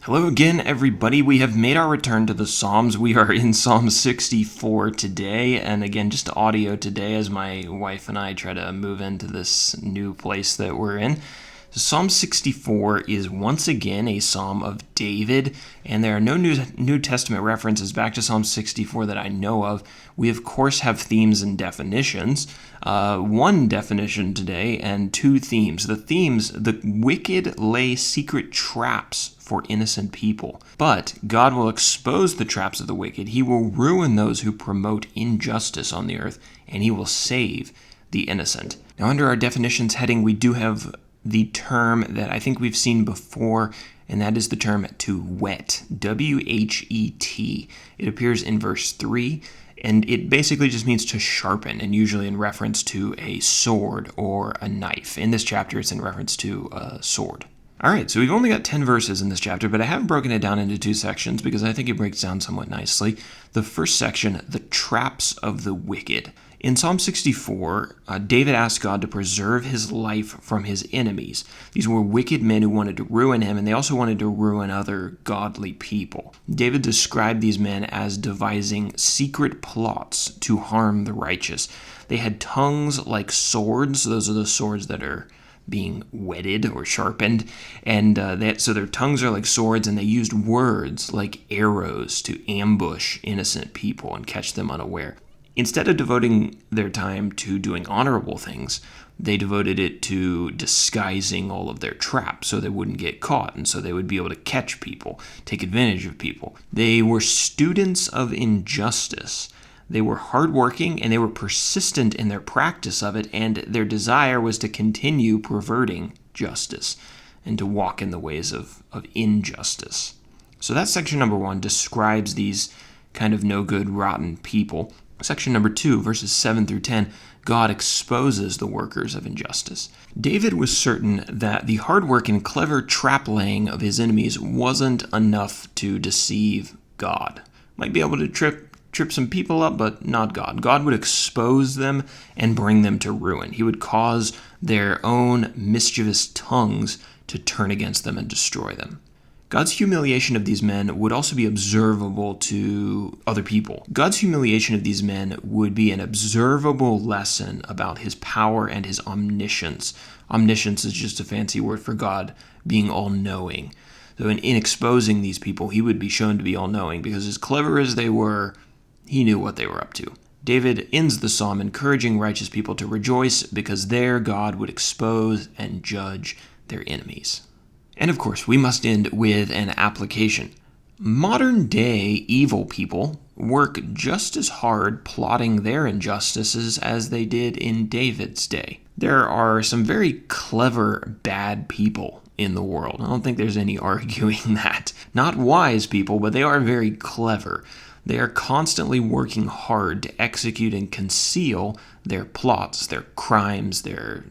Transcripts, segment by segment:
Hello again, everybody. We have made our return to the Psalms. We are in Psalm 64 today, and again, just audio today as my wife and I try to move into this new place that we're in. Psalm 64 is once again a psalm of David, and there are no New Testament references back to Psalm 64 that I know of. We, of course, have themes and definitions. One definition today and two themes. The themes: the wicked lay secret traps for innocent people, but God will expose the traps of the wicked. He will ruin those who promote injustice on the earth, and he will save the innocent. Now, under our definitions heading, we do have the term that I think we've seen before, and that is the term to whet, W-H-E-T. It appears in verse 3, and it basically just means to sharpen, and usually in reference to a sword or a knife. In this chapter, it's in reference to a sword. All right, so we've only got 10 verses in this chapter, but I have broken it down into two sections because I think it breaks down somewhat nicely. The first section, the traps of the wicked. In Psalm 64, David asked God to preserve his life from his enemies. These were wicked men who wanted to ruin him, and they also wanted to ruin other godly people. David described these men as devising secret plots to harm the righteous. They had tongues like swords. Those are the swords that are being whetted or sharpened, and so their tongues are like swords, and they used words like arrows to ambush innocent people and catch them unaware. Instead of devoting their time to doing honorable things, they devoted it to disguising all of their traps so they wouldn't get caught, and so they would be able to catch people, take advantage of people. They were students of injustice. They were hardworking, and they were persistent in their practice of it, and their desire was to continue perverting justice and to walk in the ways of injustice. So that's section number 1, describes these kind of no good, rotten people. Section number 2, verses 7 through 10, God exposes the workers of injustice. David was certain that the hard work and clever trap-laying of his enemies wasn't enough to deceive God. Might be able to trip some people up, but not God. God would expose them and bring them to ruin. He would cause their own mischievous tongues to turn against them and destroy them. God's humiliation of these men would also be observable to other people. God's humiliation of these men would be an observable lesson about his power and his omniscience. Omniscience is just a fancy word for God being all-knowing. So in exposing these people, he would be shown to be all-knowing because as clever as they were, he knew what they were up to. David ends the psalm encouraging righteous people to rejoice because their God would expose and judge their enemies. And of course, we must end with an application. Modern day evil people work just as hard plotting their injustices as they did in David's day. There are some very clever bad people in the world. I don't think there's any arguing that. Not wise people, but they are very clever. They are constantly working hard to execute and conceal their plots, their crimes, their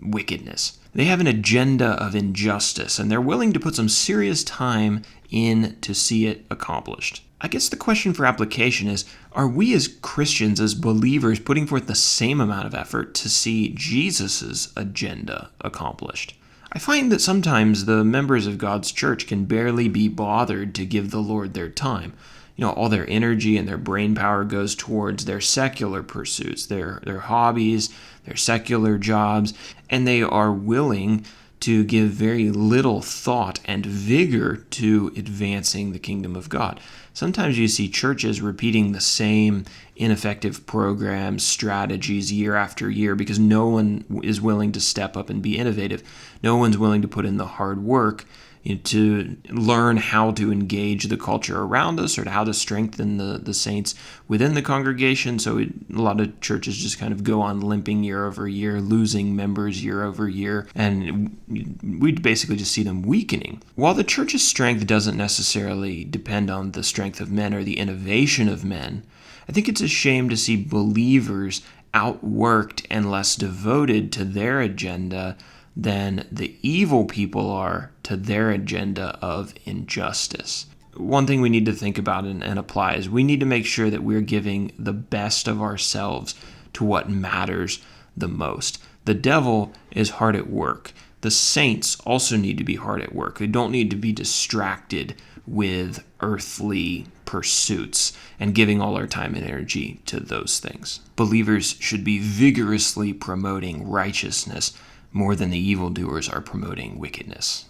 wickedness. They have an agenda of injustice, and they're willing to put some serious time in to see it accomplished. I guess the question for application is, are we as Christians, as believers, putting forth the same amount of effort to see Jesus' agenda accomplished? I find that sometimes the members of God's church can barely be bothered to give the Lord their time. All their energy and their brain power goes towards their secular pursuits, their hobbies, their secular jobs, and they are willing to give very little thought and vigor to advancing the kingdom of God. Sometimes you see churches repeating the same ineffective programs, strategies year after year because no one is willing to step up and be innovative. No one's willing to put in the hard work to learn how to engage the culture around us or how to strengthen the saints within the congregation. So a lot of churches just kind of go on limping year over year, losing members year over year, and we basically just see them weakening. While the church's strength doesn't necessarily depend on the strength of men or the innovation of men, I think it's a shame to see believers outworked and less devoted to their agenda than the evil people are to their agenda of injustice. One thing we need to think about and apply is we need to make sure that we're giving the best of ourselves to what matters the most. The devil is hard at work. The saints also need to be hard at work. They don't need to be distracted with earthly pursuits and giving all our time and energy to those things. Believers should be vigorously promoting righteousness more than the evildoers are promoting wickedness.